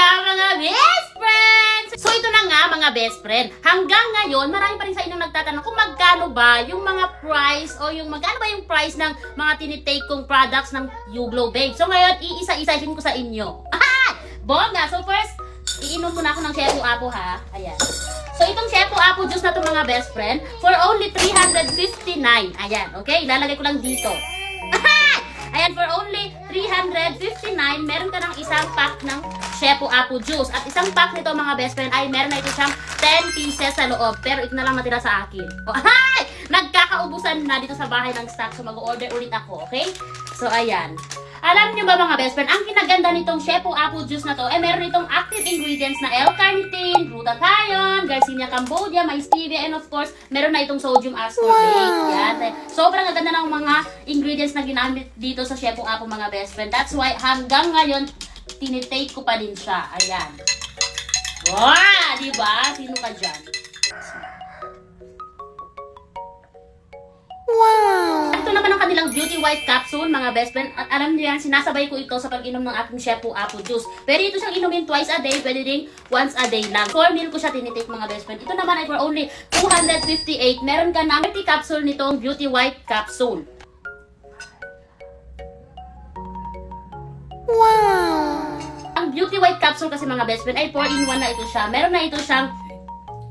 mga best friends! So ito na nga mga best friend. Hanggang ngayon, marami pa rin sa inyong nagtatanong kung magkano ba yung mga price o yung magkano ba yung price ng mga tinitake kong products ng YouGlow Babe. So ngayon, iisa-isahin ko sa inyo. Bongga! So first, iinom muna ako ng Shepu Apo ha. Ayan. So itong Shepu Apo juice na to mga best friend, for only 359. Ayan, okay? Ilalagay ko lang dito. Ayan, for only 359, meron ka ng isang pack ng Shepu Apo juice. At isang pack nito mga best friend ay meron na ito siyang 10 pieces sa loob. Pero ito na lang matira sa akin. Nagkakaubusan na dito sa bahay ng stock. So mag-order ulit ako, okay? So ayan. Alam niyo ba mga best friend, ang kinaganda nitong Shepu Apo juice na to, meron itong active ingredients na L-carnitine, glutathione, Garcinia cambogia, may stevia, and of course, meron na itong sodium ascorbate. Yan. Sobrang ganda ng mga ingredients na ginamit dito sa Shepu Apo mga best friend. That's why hanggang ngayon, tinitake ko pa din siya. Ayan. Wow! Diba? Sino ka dyan? Wow! Ito naman ang kanilang Beauty White Capsule, mga best friend. At alam niyo yan, sinasabay ko ito sa pag-inom ng aking Shepu Apo juice. Pero ito siyang inumin twice a day, pwede ding once a day lang. 4 meal ko siya tinitake mga best friend. Ito naman ay for only 258. Meron ka ng 30 capsule nitong Beauty White Capsule. Wow! Ang Beauty White Capsule kasi mga best friend ay 4-in-1 na ito siya. Meron na ito siyang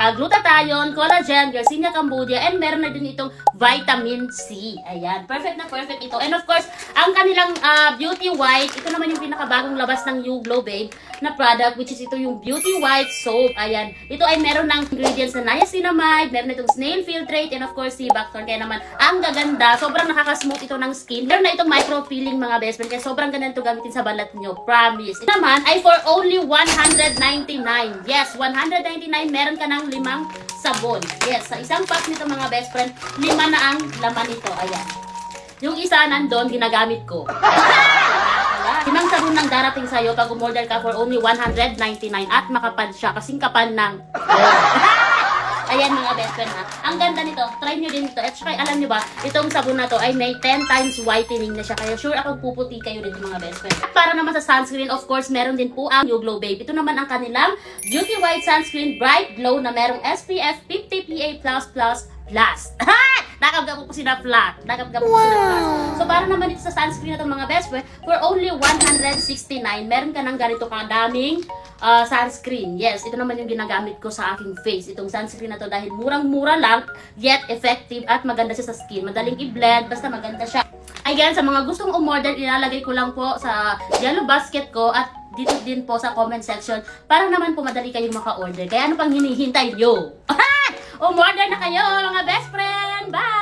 glutathione, collagen, Garcinia cambogia, and meron na din itong vitamin C. Ayan, perfect na perfect ito. And of course, ang kanilang Beauty White, ito naman yung pinakabagong labas ng YouGlow Babe na product, which is ito yung Beauty White Soap. Ayan, ito ay meron ng ingredients na niacinamide, meron na itong snail filtrate, and of course, sea buckthorn. Kaya naman, ang gaganda, sobrang nakaka-smooth ito ng skin. Meron na itong micro-peeling mga best friend, kaya sobrang ganda ito gamitin sa balat nyo. Promise. Ito naman ay for only 199. Yes, 199, meron ka ng 5 sabon. Yes, sa isang pack nito mga best friend, 5 na ang laman nito. Ayan. Yung isa nandun, ginagamit ko. 5 sabon nang darating sa'yo pag umorder ka for only 199 at makapal siya. Kasing kapal ng ayan mga best friend ha. Ang ganda nito. Try nyo din ito. At saka alam nyo ba, itong sabon na to ay may 10 times whitening na siya. Kaya sure akong puputi kayo dito mga best friend. At para naman sa sunscreen, of course, meron din po ang YouGlow Babe. Ito naman ang kanilang Beauty White Sunscreen Bright Glow na merong SPF 50 PA++++. Nakapgapo ko sila flat. Nakapgapo ko sila flat. So, para naman dito sa sunscreen na itong mga best friend, for only 169, meron ka ng ganito kadaming sunscreen. Yes, ito naman yung ginagamit ko sa aking face. Itong sunscreen na to dahil murang-mura lang, yet effective at maganda siya sa skin. Madaling i-blend, basta maganda siya. Ayan, sa mga gustong umorder, ilalagay ko lang po sa yellow basket ko at dito din po sa comment section para naman po madali kayong maka-order. Kaya ano pang hinihintay nyo? Umorder na kayo mga best friend! Bye!